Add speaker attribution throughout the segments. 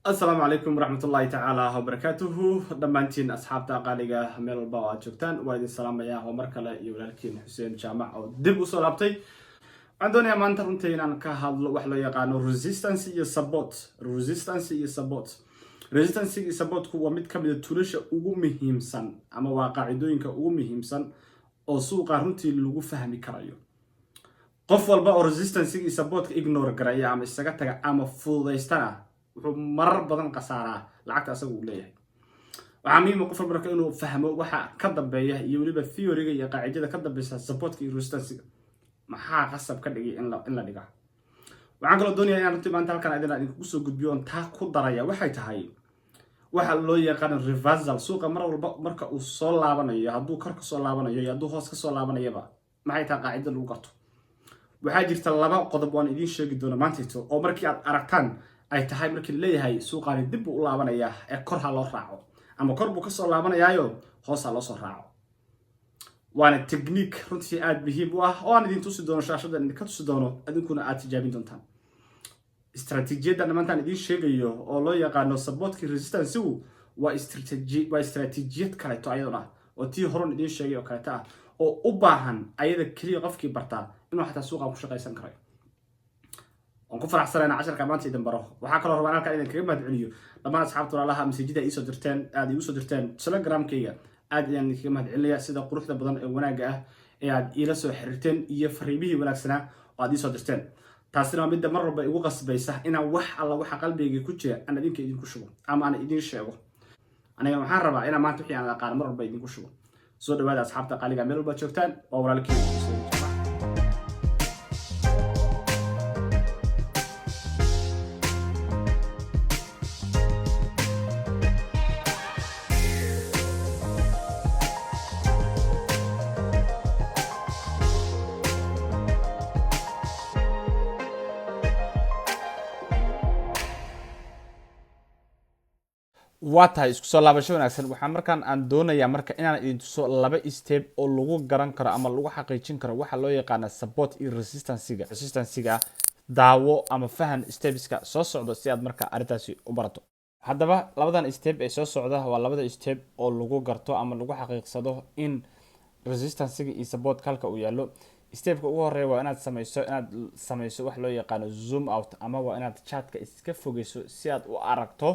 Speaker 1: السلام عليكم ورحمة الله تعالى وبركاته دمانتين أصحاب تقاليقة ميل الباوات جوكتان وإذن السلام يا ومركلة يولالكين حسين جامع أو دب وصولابتي عندنا يا مان ترنتين أن كهذا وحلا يقانو resistance iyo support resistance iyo support هو mid ka mid ah tuulasha ugu muhiimsan ama waa qaacidooyinka ugu muhiimsan oo suuqa runtii lagu fahmi karayo qof walba oo resistance iyo support ignore garaya ama isaga taga ama fududaystana wuxuu marar badan qasaaraa lacagta asagu u leeyahay waxa muhiim ah qof walba inuu fahmo waxa ka dambeeya iyo waliba theory-ga iyo qaacidada ka dambaysa support iyo resistance maxaa qasab ka dhigay in la dhiga waxaan kala doonayaa inaan runtii maanta halkan idinku soo gudbiyo on taa ku daraya waxay tahay waxa loo yaqaan reversal suuqa mar walba marka uu soo laabanayo hadduu kor ka soo laabanayo iyo hadduu hoos ka soo laabanayaba maxay tahay qaacida lagu garto waxaa jirta laba qodob oo aan idin sheegi doono maanta oo markii aad aragtaan ay tahay markii leeyahay suuqani dib u laabanaya ee kor ha loo raaco ama kor buu ka soo laabanayaayo hoos ha loo soo raaco waana technique runtii aad muhiim u ah oo aan idin tusi doono shaashada idinka tusi doono adinkuna aad tijaabin doontaan استراتيجية أنا مثلاً إدين شيء أو لا يقانو support كي resistance هو استراتيجية كاريتو أيضاً وتي هرون إدين شيء أو كاريتا أو أباهن أيضاً كلي غف كي برتا إنه حتى سوق أو شقة يسنكري ونكفر أحسن 10 كمان تيدن براه وحكى له ربنا كأيضاً كلمة عليو لما أصحاب ترى لها مسجدة إيسو درتين هذه يوسو درتين تلجرام كيا عاد يعني كلمة عليا سيدا قروح ده بدن وناجة عاد إيرسو حرتين يفريبيه ولا سنة وعاد يوسو درتين taasina mid mar walba igu qasbaysa inaan wax alla waxa qalbigayga ku jira aan idinka idinku shubo ama aan idin sheego aniga waxaan rabaa inaan maanta wixii aan aqaan mar walba idinku shubo soo dhawaada asxaabta qaaliga meel walba joogtaan oo walaalkii
Speaker 2: waatahay isku soo laabasho wanaagsan waxaan markaan aan doonayaa marka inaan idin tuso laba step oo lagu garan karo ama lagu xaqiijin karo waxa loo yaqaan support iyo resistance-ga daawo ama fahan stepska soo socdo si aad marka arintaasi u barato haddaba labadan step ee soo socda waa labada step oo lagu garto ama lagu xaqiiqsado in resistance-ga iyo support kalka uu yaalo stepka ugu horeeya waa inaad samayso wax loo yaqaan zoom out ama waa inaad chartka iska fogeyso si aad u aragto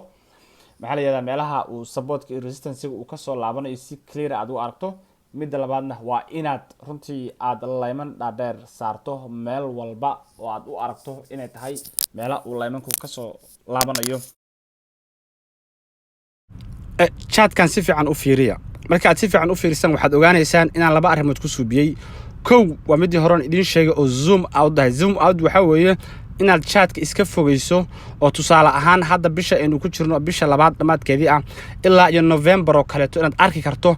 Speaker 2: maxaa la yiraahdaa meelaha uu support iyo resistance-ga uu ka soo laabanayo si clear aad u aragto mid labaadna waa inaad runtii aad layman dhaadheer saarto meel walba oo aad u aragto inay tahay meelaha uu laymanku ka soo laabanayo chatkan si fiican u fiiriya marka aad si fiican u fiirisan waxaad ogaanaysaan inaan laba arrimood ku suubiyay kow waa midii hore idin sheegay oo zoom out waxa weeye inaad chatka iska fogeyso oo tusaale ahaan hadda bisha aynu ku jirno bisha labaad dhamaadkeedii ah ilaa iyo November oo kale inaad arki karto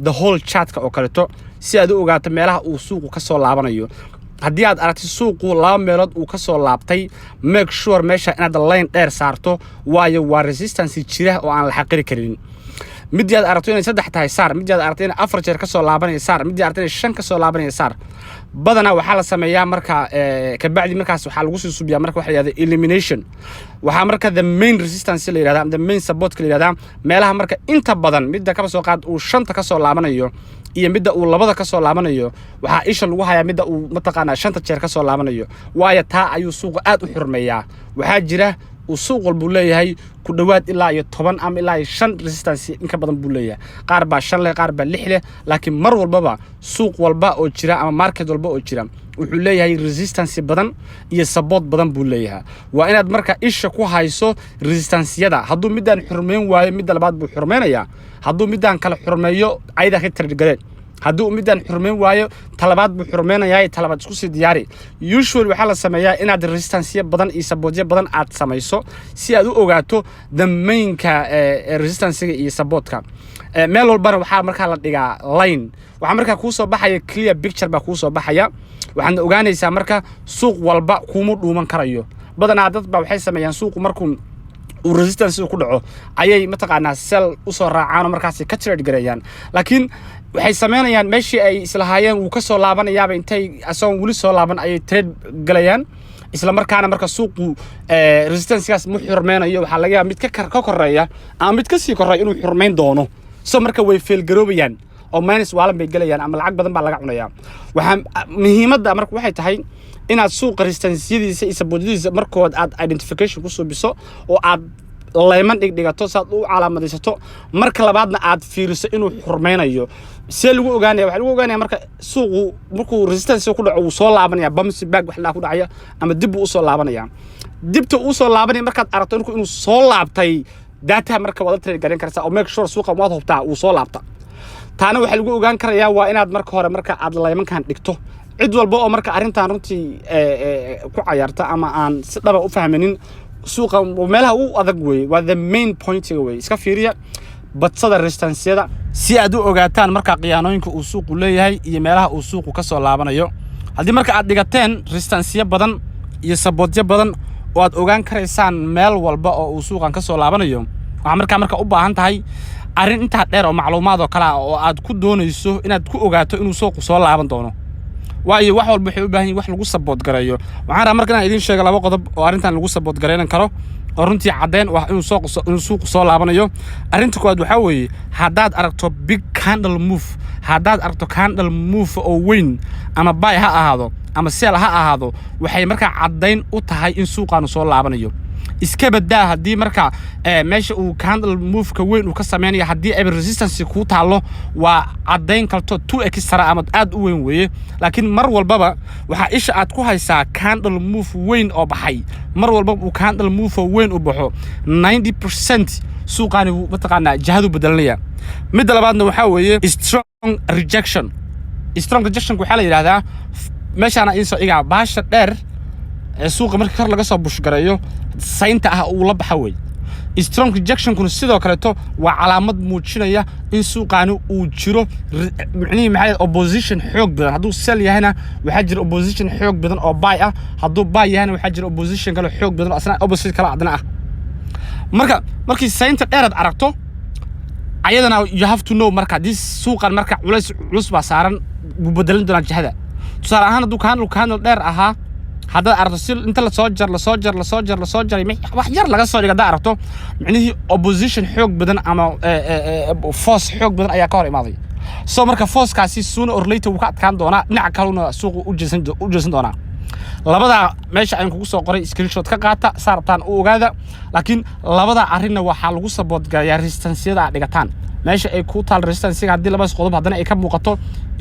Speaker 2: the whole chatka oo kale si aad u ogaato meelaha uu suuqu ka soo laabanayo haddii aad aragtid suuqu laba meelood uu ka soo laabtay make sure meesha inaad line dheer saarto waayo waa resistance jira oo aan la xaqiri karin midii aad aragto inay saddex tahay saar midii aad aragto inay afar jeer ka soo laabanay saar midii aad aragto inay shan ka soo laabanay saar badana waxa la sameeyaa marka ka bacdi markaas waxa lagu soo suubiyaa marka waxa la yiraahdo elimination waxa marka the main resistance la yiraahdo the main support la yiraahdo meelaha marka inta badan midda ka soo qaad uu shanta ka soo laabanayo iyo midda uu labada ka soo laabanayo waxa isha lagu hayaa midda uu mataqaana shanta jeer ka soo laabanayo waayo taa ayuu suuqa aad u xurmeeyaa waxa jira suuq walba leeyahay ku dhawaad ilaa iyo 10 ama ilaa iyo 5 resistance in ka badan buu leeyahay qaar baa 5 leh qaar baa 6 leh laakiin mar walba suuq walba oo jira ama market walba oo jira wuxuu leeyahay resistance badan iyo support badan buu leeyahay waa inaad marka isha ku hayso resistance-yada hadduu midaan xurmeyn waayo mid labaad buu xurmeynayaa hadduu midaan kala xurmeeyo ayda ka tirgaleen hadduu midaan xurmeyn waayo talabaad buu xurmeynayaa talabaad isku sii diyaari usually waxa la sameeyaa inaad resistance badan iyo support badan aad samayso si aad u ogaato the main-ka resistance-ga iyo support-ka meel walbana waxa marka la dhigaa line waxa marka ku soo baxaya clear picture ba ku soo baxaya waxaad ogaanaysaa marka suuq walba kuma dhuuman karayo badanaa dad ba waxay sameeyaan suuq markuu uu resistance ku dhaco ayay mataqaanaa sell u soo raacaan markaas ka trade gareeyaan laakiin waxay sameynayaan meeshii ay islahaayeen uu ka soo laabanayaaba intay asoon wali soo laaban ay trade galayaan isla markaana marka suuqu resistance-gaas mu xurmeynayo waxa laga yaabaa mid ka koreeya ama mid ka sii koreeya inuu xurmeyn doono soo marka way fail garoobayaan oo minus waalan bay galayaan ama lacag badan baa laga cunayaa waxa muhiimadda marka waxay tahay inaad suuqa resistance-yadiisa iyo support-yadiisa markood aad identification ku suubiso oo aad layman dhigdhigato saad u calaamadaysato marka labaadna aad fiiriso inuu xurmeynayo see lagu ogaanaya waxa lagu ogaanaya marka suuqu markuu resistance ku dhaco uu soo laabanaya bounce back wax la ku dhacaya ama dib uu soo laabanaya dibta uu soo laabanaya markaad aragto inuu soo laabtay data marka wada trade garan kartaa oo make sure suuqa waad hubtaa uu soo laabta taana waxa lagu ogaan karayaa waa inaad marka hore marka aad laymankan dhigto cid walba oo marka arintan runtii ku cayaarta ama aan si dhaba u fahmanin suuqa meelaha uu adag weey waa the main point weey iska fiiriya badsada resistance-yada si aad u ogaataan marka qiyaanooyinka uu suuqu leeyahay iyo meelaha uu suuqu ka soo laabanayo haddii marka aad dhigateen resistance badan iyo support badan oo aad ogaan karaysaan meel walba oo uu suuqan ka soo laabanayo waxa marka u baahan tahay arin inta dheer oo macluumaad oo kala oo aad ku doonayso inaad ku ogaato inuu suuqu soo laaban doono waayo wax walba wuxuu u baahan yahay wax lagu support gareeyo waxaan rabaa marka inaan idin sheego laba qodob oo arintan lagu support gareynan karo oo runtii cadeen wax inuu suuqu soo laabanayo arinta koowaad waxa weeye haddaad aragto big candle move haddaad aragto candle move oo weyn ama buy ha ahaado ama sell ha ahaado waxay marka cadeyn u tahay in suuqaanu soo laabanayo iska badaa haddii marka meesha uu candle move-ka weyn uu ka sameeyo haddii ay resistance ku taalo waa cadeyn kalto 2x sara ama aad u weyn weeye laakiin mar walbaba waxa isha aad ku haysaa candle move weyn oo baxay mar walba uu candle move weyn u baxo 90% suuqani uu mataqaana jahadu bedelanaya mid labaadna waxa weeye strong rejection waxa la yiraahdaa meeshana insoo iga baasha dheer suuqa marka kor laga soo bush gareeyo saynta ah uu la baxa way strong rejection kun sidoo kale to waa calaamad muujinaya in suuqaani uu jiro macnaheedu maxay opposition xoog badan hadduu sell yahayna waxa jira opposition xoog badan oo buy ah hadduu buy yahayna waxa jira opposition kale xoog badan oo asna opposite kala adna ah markii saynta dheerad aragto ayadana you have to know marka this suuqan marka culus baa saaran u bedelan doona jihada tusaale ahaan hadduu candle dheer ahaa hadda aragto si inta la soo jar wax yar laga soo dhiga aragto macnaheedu opposition xoog badan ama force xoog badan ayaa ka hor imaaday soo marka force-kaasi sooner or later uu ka adkaan doona dhinaca kalena suuqu u jeesan doona labada meesha aan kugu soo qoray screenshot ka qaata saartaan u ogaada laakiin labada arrinna waxa lagu support gareeyaa resistance-yada dhigataan meesha ay ku taal resistance-ga haddii labadaas qodob haddana ay ka muuqato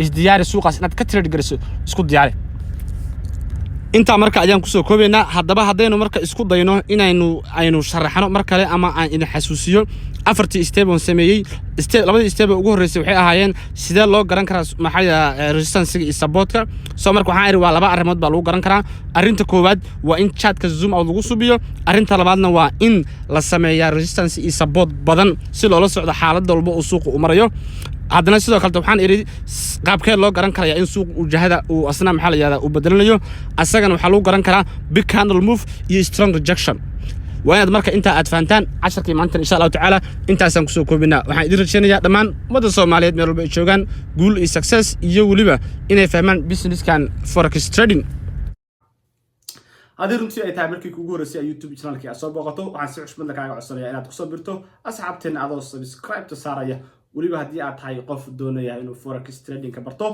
Speaker 2: isdiyaari suuqaas inaad ka trade gariso isku diyaari inta marka ayaan ku soo koobeynaa haddaba hadaynu marka isku dayno aynu sharaxno mar kale ama aan idin xasuusiyo afartii step oo sameeyay labadii step ugu horeysay waxay ahaayeen sidee loo garan karaa maxay resistance-ga iyo support-ka soo marka waxaan waa laba arrimood baa lagu garan karaa arinta koowaad waa in chart-ka zoom out lagu subiyo arinta labaadna waa in la sameeyaa resistance iyo support badan si loola socdo xaaladda walba uu suuqu u marayo haddana sidoo kale waxaan iri qaabkee loo garan karayaa in suuq uu jahada uu asna maxaa la yiraahdaa uu bedelanayo asagana waxa lagu garan karaa big candle move iyo strong rejection waad marka inta aad fahantaan casharkii maanta insha Allah taala intaasaan ku soo koobinaa waxaan idin rajaynayaa dhammaan ummadda Soomaaliyeed meel walba ay joogaan guul iyo success iyo waliba inay fahmaan business-kan forex trading
Speaker 1: هذه runtii ay tahay markii kugu horeysay YouTube channel-kii aad soo booqato waxaan si xushmad leh kaaga codsanayaa inaad ku soo birto asxaabteena adoo subscribe ta saaraya waliba haddii aad tahay qof doonaya inuu forex trading ka barto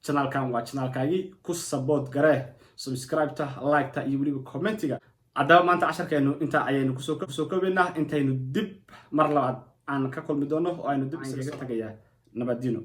Speaker 1: channel-kan waa channel-kaagii ku support garee subscribe ta like ta iyo waliba comment-iga haddaba maanta casharkeenu inta ayaynu kusoo koobaynaa intaynu dib mar labaad aan ka kulmi doono oo aynu dib isaga tagayaa nabadino